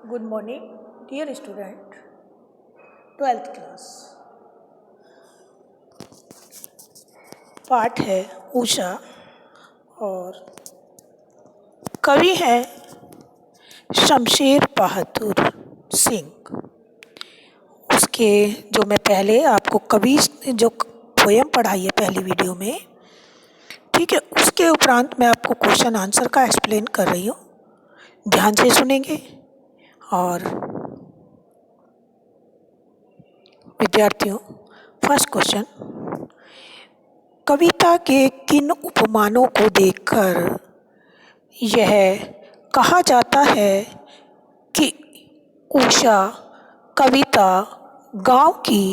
Good morning, dear student, 12th class. पाठ है उषा और कवि हैं शमशेर बहादुर सिंह। उसके जो मैं पहले आपको कवि जो पोयम पढ़ाई है पहली वीडियो में, ठीक है, उसके उपरांत मैं आपको क्वेश्चन आंसर का एक्सप्लेन कर रही हूँ। ध्यान से सुनेंगे। और विद्यार्थियों, फर्स्ट क्वेश्चन, कविता के किन उपमानों को देखकर यह कहा जाता है कि उषा कविता गांव की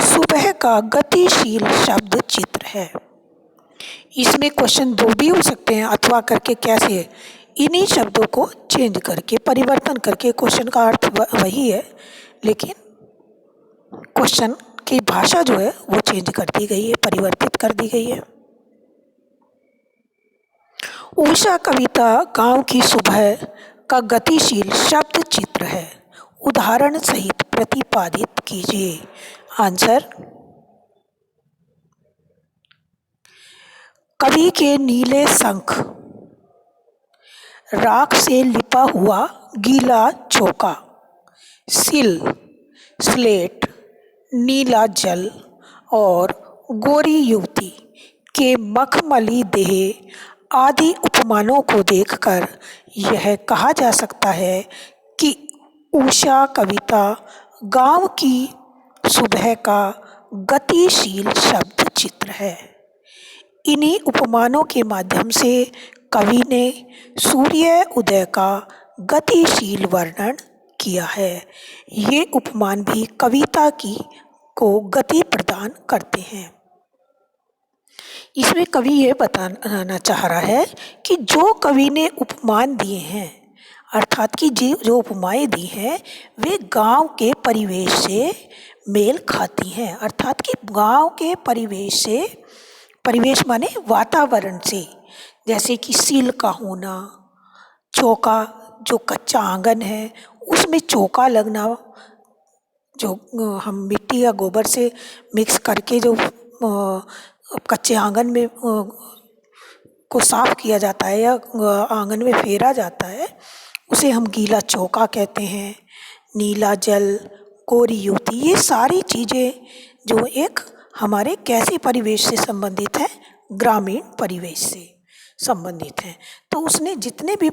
सुबह का गतिशील शब्द चित्र है? इसमें क्वेश्चन दो भी हो सकते हैं, अथवा करके कैसे, इन्हीं शब्दों को चेंज करके परिवर्तन करके, क्वेश्चन का अर्थ वही है लेकिन क्वेश्चन की भाषा जो है वो चेंज कर दी गई है, परिवर्तित कर दी गई है। उषा कविता गांव की सुबह का गतिशील शब्द चित्र है, उदाहरण सहित प्रतिपादित कीजिए। आंसर, कवि के नीले शंख, राख से लिपा हुआ गीला चौका, सिल, स्लेट, नीला जल और गोरी युवती के मखमली देह आदि उपमानों को देखकर यह कहा जा सकता है कि उषा कविता गांव की सुबह का गतिशील शब्द चित्र है। इन्हीं उपमानों के माध्यम से कवि ने सूर्य उदय का गतिशील वर्णन किया है। ये उपमान भी कविता को गति प्रदान करते हैं। इसमें कवि ये बताना चाह रहा है कि जो कवि ने उपमान दिए हैं, अर्थात कि जो उपमाएं दी हैं, वे गांव के परिवेश से मेल खाती हैं। अर्थात कि गांव के परिवेश से, परिवेश माने वातावरण से, जैसे कि सील का होना, चौका, जो कच्चा आंगन है उसमें चौका लगना, जो हम मिट्टी या गोबर से मिक्स करके जो कच्चे आंगन में को साफ किया जाता है या आंगन में फेरा जाता है, उसे हम गीला चौका कहते हैं। नीला जल, कोरी युवती, ये सारी चीज़ें जो एक हमारे कैसे परिवेश से संबंधित है, ग्रामीण परिवेश से संबंधित हैं। तो उसने जितने भी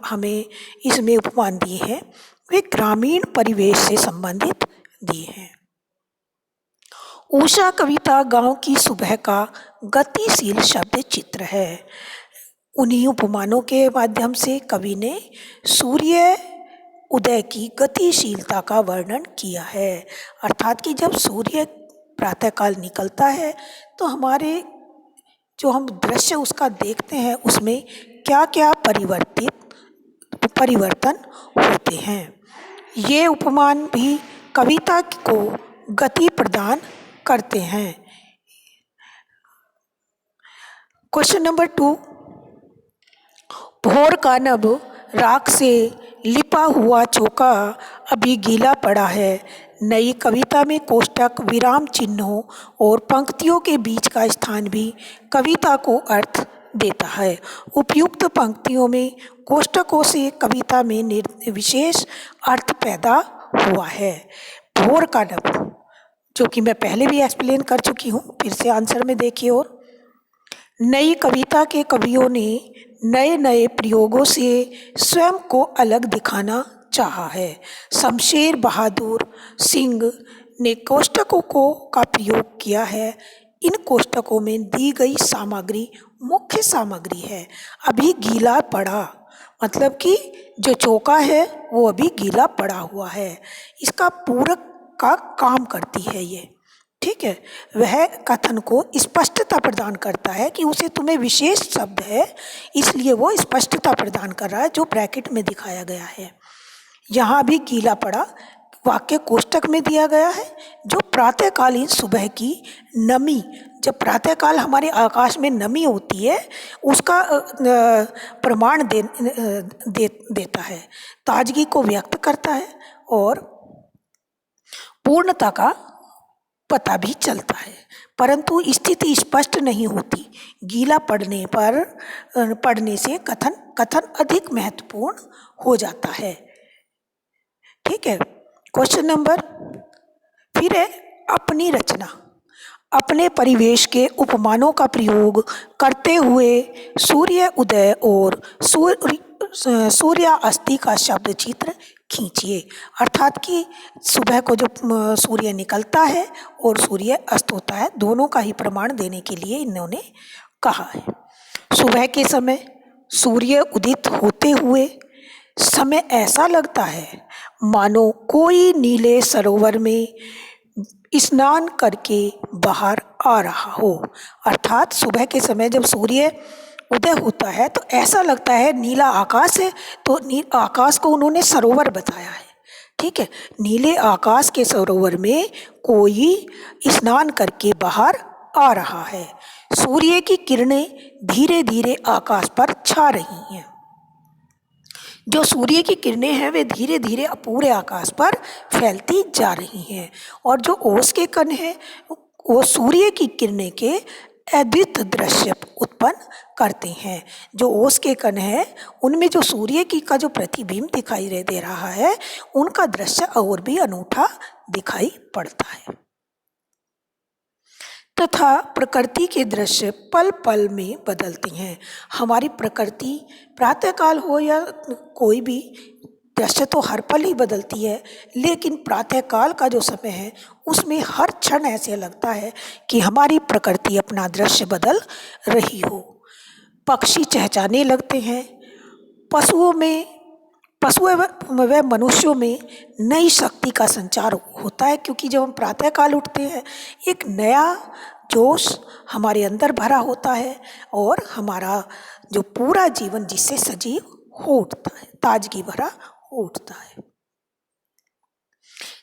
हमें इसमें उपमान दिए हैं वे ग्रामीण परिवेश से संबंधित दिए हैं। उषा कविता गांव की सुबह का गतिशील शब्द चित्र है। उन्हीं उपमानों के माध्यम से कवि ने सूर्य उदय की गतिशीलता का वर्णन किया है। अर्थात कि जब सूर्य प्रातःकाल निकलता है तो हमारे जो हम दृश्य उसका देखते हैं उसमें क्या क्या परिवर्तन होते हैं। ये उपमान भी कविता को गति प्रदान करते हैं। क्वेश्चन नंबर 2, भोर का नभ, राख से लिपा हुआ चौका अभी गीला पड़ा है। नई कविता में कोष्टक, विराम चिन्हों और पंक्तियों के बीच का स्थान भी कविता को अर्थ देता है। उपयुक्त पंक्तियों में कोष्टकों से कविता में विशेष अर्थ पैदा हुआ है। भोर का नभ, जो कि मैं पहले भी एक्सप्लेन कर चुकी हूँ, फिर से आंसर में देखिए। और नई कविता के कवियों ने नए नए प्रयोगों से स्वयं को अलग दिखाना चाहा है। शमशेर बहादुर सिंह ने कोष्टकों का प्रयोग किया है। इन कोष्टकों में दी गई सामग्री मुख्य सामग्री है। अभी गीला पड़ा, मतलब कि जो चौका है वो अभी गीला पड़ा हुआ है, इसका पूरक का काम करती है ये, ठीक है। वह कथन को स्पष्टता प्रदान करता है कि उसे तुम्हें विशेष शब्द है, इसलिए वो स्पष्टता प्रदान कर रहा है, जो ब्रैकेट में दिखाया गया है। यहाँ भी गीला पड़ा, वाक्य कोष्टक में दिया गया है। जो प्रातःकालीन सुबह की नमी, जब प्रातःकाल हमारे आकाश में नमी होती है उसका प्रमाण देता है, ताजगी को व्यक्त करता है और पूर्णता का पता भी चलता है, परंतु स्थिति स्पष्ट नहीं होती। गीला पड़ने से कथन अधिक महत्वपूर्ण हो जाता है। ठीक है। क्वेश्चन नंबर फिर है अपनी रचना। अपने परिवेश के उपमानों का प्रयोग करते हुए सूर्य उदय और सूर्यास्ती का शब्द चित्र खींचिए। अर्थात कि सुबह को जब सूर्य निकलता है और सूर्य अस्त होता है, दोनों का ही प्रमाण देने के लिए इन्होंने कहा है। सुबह के समय सूर्य उदित होते हुए समय ऐसा लगता है मानो कोई नीले सरोवर में स्नान करके बाहर आ रहा हो। अर्थात सुबह के समय जब सूर्य उदय होता है तो ऐसा लगता है नीला आकाश है, तो आकाश को उन्होंने सरोवर बताया है। ठीक है। नीले आकाश के सरोवर में कोई स्नान करके बाहर आ रहा है। सूर्य की किरणें धीरे धीरे आकाश पर छा रही हैं। जो सूर्य की किरणें हैं वे धीरे धीरे पूरे आकाश पर फैलती जा रही हैं, और जो ओस के कण हैं वो सूर्य की किरणें के अद्वितीय दृश्य उत्पन्न करते हैं। जो ओस के कण हैं उनमें जो सूर्य की का जो प्रतिबिंब दिखाई दे रहा है उनका दृश्य और भी अनूठा दिखाई पड़ता है। तथा प्रकृति के दृश्य पल पल में बदलते हैं। हमारी प्रकृति प्रातःकाल हो या कोई भी दृश्य तो हर पल ही बदलती है, लेकिन प्रातःकाल का जो समय है उसमें हर क्षण ऐसे लगता है कि हमारी प्रकृति अपना दृश्य बदल रही हो। पक्षी चहचहाने लगते हैं। पशुओं व मनुष्यों में नई शक्ति का संचार होता है, क्योंकि जब हम प्रातःकाल उठते हैं एक नया जोश हमारे अंदर भरा होता है और हमारा जो पूरा जीवन जिससे सजीव हो उठता है, ताजगी भरा हो उठता है।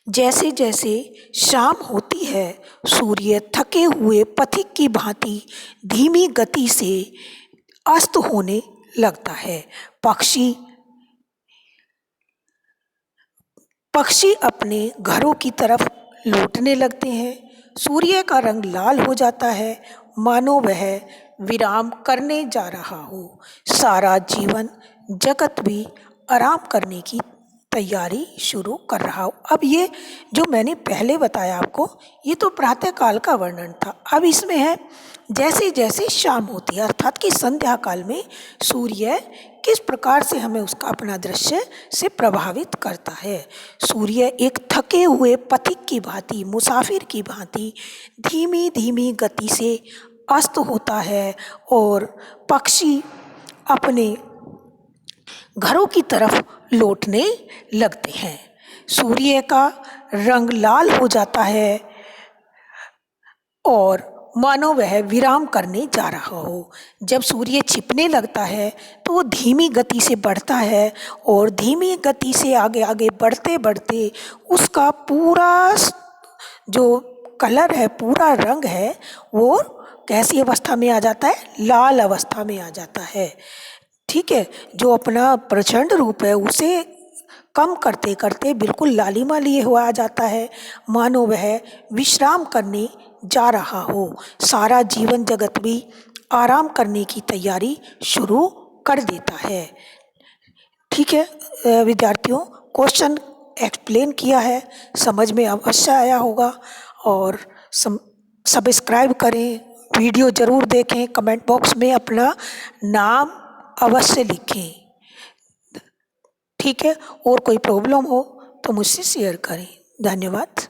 जैसे जैसे शाम होती है सूर्य थके हुए पथिक की भांति धीमी गति से अस्त होने लगता है। पक्षी अपने घरों की तरफ लौटने लगते हैं। सूर्य का रंग लाल हो जाता है, मानो वह विराम करने जा रहा हो। सारा जीवन जगत भी आराम करने की तैयारी शुरू कर रहा हो। अब ये जो मैंने पहले बताया आपको, ये तो प्रातःकाल का वर्णन था। अब इसमें है जैसे जैसे शाम होती है, अर्थात कि संध्या काल में सूर्य किस प्रकार से हमें उसका अपना दृश्य से प्रभावित करता है। सूर्य एक थके हुए पथिक की भांति, मुसाफिर की भांति धीमी धीमी गति से अस्त होता है और पक्षी अपने घरों की तरफ लौटने लगते हैं। सूर्य का रंग लाल हो जाता है और मानो वह विराम करने जा रहा हो। जब सूर्य छिपने लगता है तो वो धीमी गति से बढ़ता है और धीमी गति से आगे आगे बढ़ते बढ़ते उसका पूरा जो कलर है, पूरा रंग है, वो कैसी अवस्था में आ जाता है? लाल अवस्था में आ जाता है। ठीक है। जो अपना प्रचंड रूप है उसे कम करते करते बिल्कुल लालिमा लिए हुआ आ जाता है, मानो वह विश्राम करने जा रहा हो। सारा जीवन जगत भी आराम करने की तैयारी शुरू कर देता है। ठीक है विद्यार्थियों, क्वेश्चन एक्सप्लेन किया है, समझ में अवश्य आया होगा। और सब्सक्राइब करें, वीडियो ज़रूर देखें, कमेंट बॉक्स में अपना नाम अवश्य लिखें। ठीक है। और कोई प्रॉब्लम हो तो मुझसे शेयर करें। धन्यवाद।